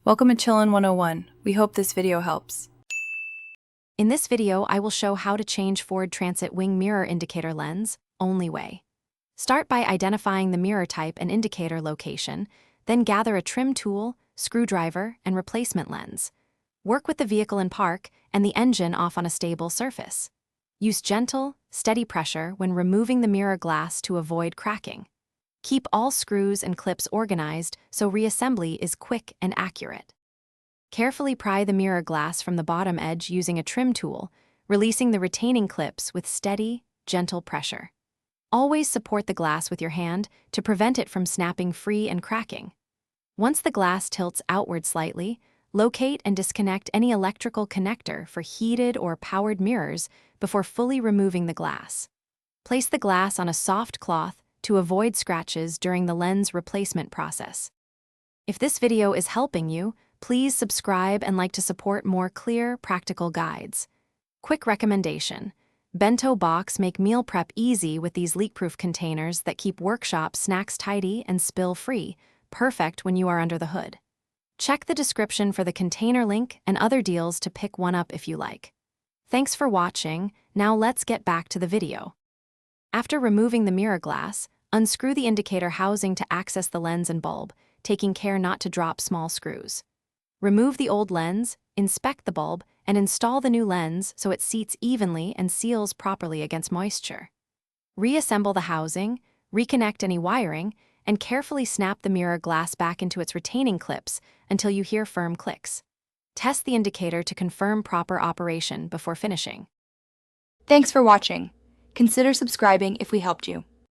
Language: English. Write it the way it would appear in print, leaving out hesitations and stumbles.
Welcome to Chillin' 101. We hope this video helps. In this video, I will show how to change Ford Transit wing mirror indicator lens, only way. Start by identifying the mirror type and indicator location, then gather a trim tool, screwdriver, and replacement lens. Work with the vehicle in park and the engine off on a stable surface. Use gentle, steady pressure when removing the mirror glass to avoid cracking. Keep all screws and clips organized so reassembly is quick and accurate. Carefully pry the mirror glass from the bottom edge using a trim tool, releasing the retaining clips with steady, gentle pressure. Always support the glass with your hand to prevent it from snapping free and cracking. Once the glass tilts outward slightly, locate and disconnect any electrical connector for heated or powered mirrors before fully removing the glass. Place the glass on a soft cloth to avoid scratches during the lens replacement process. If this video is helping you, please subscribe and like to support more clear, practical guides. Quick recommendation: bento box make meal prep easy with these leak-proof containers that keep workshop snacks tidy and spill-free, perfect when you are under the hood. Check the description for the container link and other deals to pick one up if you like. Thanks for watching. Now let's get back to the video. After removing the mirror glass, unscrew the indicator housing to access the lens and bulb, taking care not to drop small screws. Remove the old lens, inspect the bulb, and install the new lens so it seats evenly and seals properly against moisture. Reassemble the housing, reconnect any wiring, and carefully snap the mirror glass back into its retaining clips until you hear firm clicks. Test the indicator to confirm proper operation before finishing. Thanks for watching. Consider subscribing if we helped you.